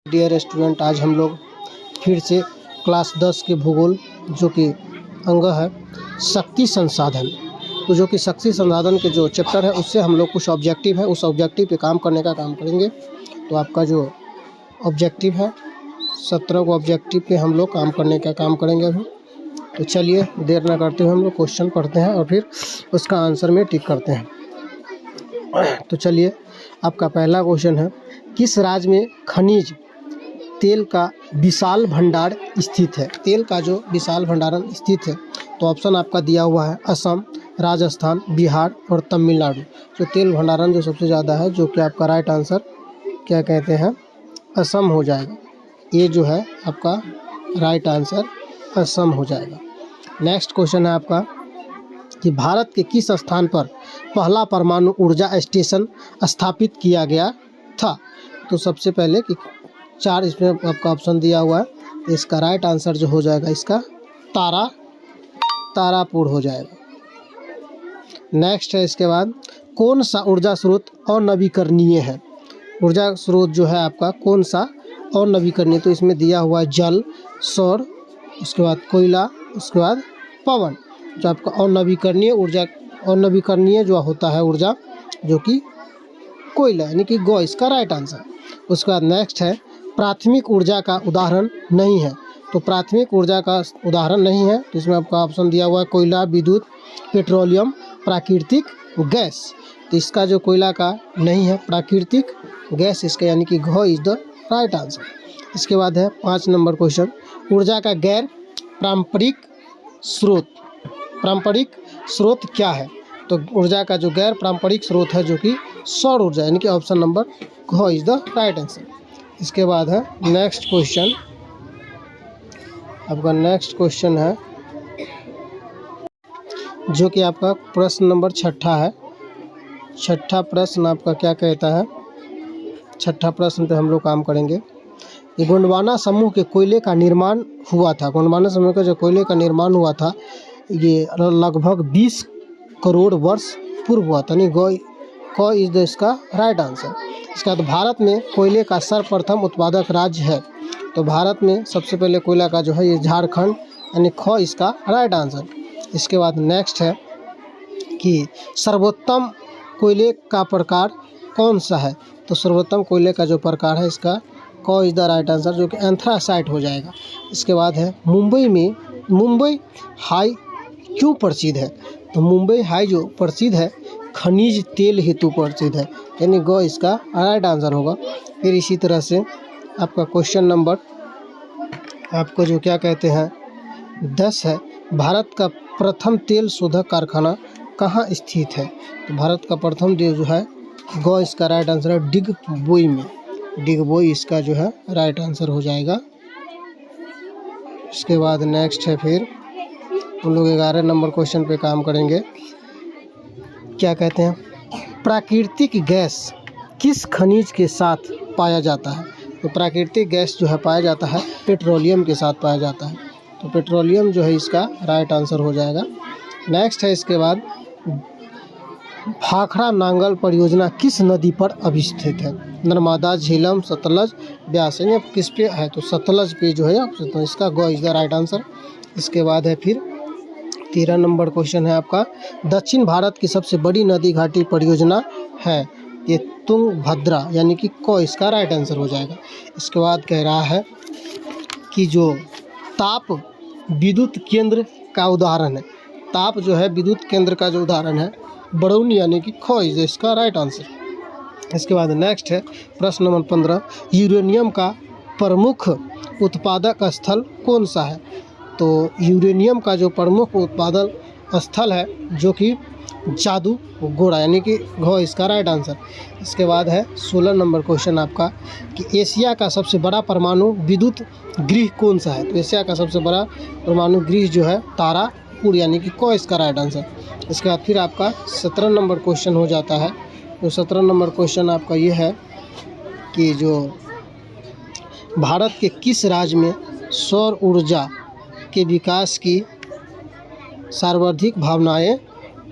Dear student, आज हम लोग फिर से क्लास 10 के भूगोल जो कि अंग है शक्ति संसाधन, तो जो कि शक्ति संसाधन के जो चैप्टर है उससे हम लोग कुछ ऑब्जेक्टिव है उस ऑब्जेक्टिव पे काम करने का काम करेंगे। तो आपका जो ऑब्जेक्टिव है 17 को ऑब्जेक्टिव पे हम लोग काम करने का काम करेंगे अभी। तो चलिए देर ना करते हुए हम लोग क्वेश्चन पढ़ते हैं और फिर उसका आंसर में टिक करते हैं। तो चलिए, आपका पहला क्वेश्चन है, किस राज्य में खनिज तेल का विशाल भंडार स्थित है? तेल का जो विशाल भंडारण स्थित है, तो ऑप्शन आपका दिया हुआ है असम, राजस्थान, बिहार और तमिलनाडु। जो तेल भंडारण जो सबसे ज़्यादा है, जो कि आपका राइट आंसर क्या कहते हैं, असम हो जाएगा। ये जो है आपका राइट आंसर असम हो जाएगा। नेक्स्ट क्वेश्चन है आपका कि भारत के किस स्थान पर पहला परमाणु ऊर्जा स्टेशन स्थापित किया गया था? तो सबसे पहले कि 4 इसमें आपका ऑप्शन दिया हुआ है, तो इसका राइट आंसर जो हो जाएगा इसका तारापुर हो जाएगा। नेक्स्ट है इसके बाद, कौन सा ऊर्जा स्रोत अनवीकरणीय है? ऊर्जा स्रोत जो है आपका कौन सा अनवीकरणीय, तो इसमें दिया हुआ है जल, सौर, उसके बाद कोयला, उसके बाद पवन। जो आपका अनवीकरणीय ऊर्जा, अनवीकरणीय जो होता है ऊर्जा जो कि कोयला यानी कि गो, इसका राइट आंसर। उसके बाद नेक्स्ट है, प्राथमिक ऊर्जा का उदाहरण नहीं है। तो प्राथमिक ऊर्जा का उदाहरण नहीं है, तो इसमें आपका ऑप्शन दिया हुआ है कोयला, विद्युत, पेट्रोलियम, प्राकृतिक गैस। तो इसका जो कोयला का नहीं है, प्राकृतिक गैस इसका यानी कि घ इज द राइट आंसर। इसके बाद है 5 नंबर क्वेश्चन, ऊर्जा का गैर पारंपरिक स्रोत, पारंपरिक स्रोत क्या है? तो ऊर्जा का जो गैर पारंपरिक स्रोत है जो कि सौर ऊर्जा यानी कि ऑप्शन नंबर घ इज द राइट आंसर। इसके बाद है नेक्स्ट क्वेश्चन, आपका नेक्स्ट क्वेश्चन है जो कि आपका प्रश्न नंबर 6 है। 6 प्रश्न आपका क्या कहता है, 6 प्रश्न पे हम लोग काम करेंगे। ये गोंडवाना समूह के कोयले का निर्माण हुआ था, गोंडवाना समूह का जो कोयले का निर्माण हुआ था ये लगभग 20 करोड़ वर्ष पूर्व हुआ था, यानी क इज द इसका राइट आंसर। इसका तो भारत में कोयले का सर्वप्रथम उत्पादक राज्य है, तो भारत में सबसे पहले कोयला का जो है ये झारखंड, यानी ख इसका राइट आंसर। इसके बाद नेक्स्ट है कि सर्वोत्तम कोयले का प्रकार कौन सा है? तो सर्वोत्तम कोयले का जो प्रकार है इसका क इज द राइट आंसर, जो कि एंथ्रासाइट हो जाएगा। इसके बाद है मुंबई हाई क्यों प्रसिद्ध है? तो मुंबई हाई जो प्रसिद्ध है खनिज तेल हेतु प्रसिद्ध है, यानी ग इसका राइट आंसर होगा। फिर इसी तरह से आपका क्वेश्चन नंबर आपको जो क्या कहते हैं 10 है, भारत का प्रथम तेल शोधक कारखाना कहाँ स्थित है? तो भारत का प्रथम जो है ग इसका राइट आंसर है डिगबोई में, डिगबोई इसका जो है राइट आंसर हो जाएगा। इसके बाद नेक्स्ट है, फिर हम लोग 11 नंबर क्वेश्चन पे काम करेंगे। क्या कहते हैं, प्राकृतिक गैस किस खनिज के साथ पाया जाता है? तो प्राकृतिक गैस जो है पाया जाता है पेट्रोलियम के साथ पाया जाता है, तो पेट्रोलियम जो है इसका राइट आंसर हो जाएगा। नेक्स्ट है इसके बाद, भाखड़ा नांगल परियोजना किस नदी पर अवस्थित है? नर्मदा, झेलम, सतलज, ब्यास, यानी किस पे है? तो सतलज पे जो है, तो इसका ग इज द राइट आंसर। इसके बाद है फिर 13 नंबर क्वेश्चन है आपका, दक्षिण भारत की सबसे बड़ी नदी घाटी परियोजना है, ये तुंगभद्रा, यानी कि क इसका राइट आंसर हो जाएगा। इसके बाद कह रहा है कि जो ताप विद्युत केंद्र का उदाहरण है, ताप जो है विद्युत केंद्र का जो उदाहरण है बरौनी, यानी कि ख इज इसका राइट आंसर। इसके बाद नेक्स्ट है प्रश्न नंबर 15, यूरेनियम का प्रमुख उत्पादक स्थल कौन सा है? तो यूरेनियम का जो प्रमुख उत्पादन स्थल है जो कि जादूगोड़ा, यानी कि घ इसका राइट आंसर। इसके बाद है 16 नंबर क्वेश्चन आपका कि एशिया का सबसे बड़ा परमाणु विद्युत गृह कौन सा है? तो एशिया का सबसे बड़ा परमाणु गृह जो है तारापुर, यानी कि क इसका राइट आंसर। इसके बाद फिर आपका 17 नंबर क्वेश्चन हो जाता है। तो 17 नंबर क्वेश्चन आपका ये है कि जो भारत के किस राज्य में सौर ऊर्जा के विकास की सर्वाधिक भावनाएं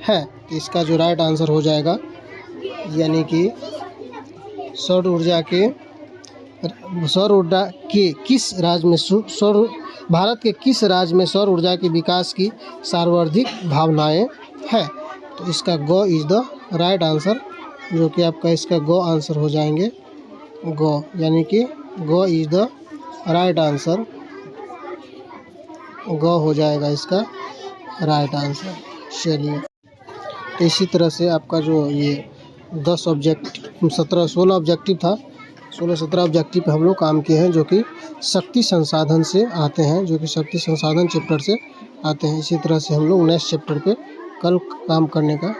हैं? तो इसका जो राइट आंसर हो जाएगा, यानी कि सौर ऊर्जा के सौर ऊर्जा के किस राज्य में भारत के किस राज्य में सौर ऊर्जा के विकास की सर्वाधिक भावनाएं है? तो इसका गो इज द राइट आंसर, जो कि आपका इसका गो आंसर हो जाएंगे। गो यानी कि गो इज द राइट आंसर, गो हो जाएगा इसका राइट आंसर। चलिए, तो इसी तरह से आपका जो ये 16 ऑब्जेक्टिव था, 16-17 ऑब्जेक्टिव पे हम लोग काम किए हैं, जो कि शक्ति संसाधन से आते हैं, जो कि शक्ति संसाधन चैप्टर से आते हैं। इसी तरह से हम लोग नेक्स्ट चैप्टर पे कल काम करने का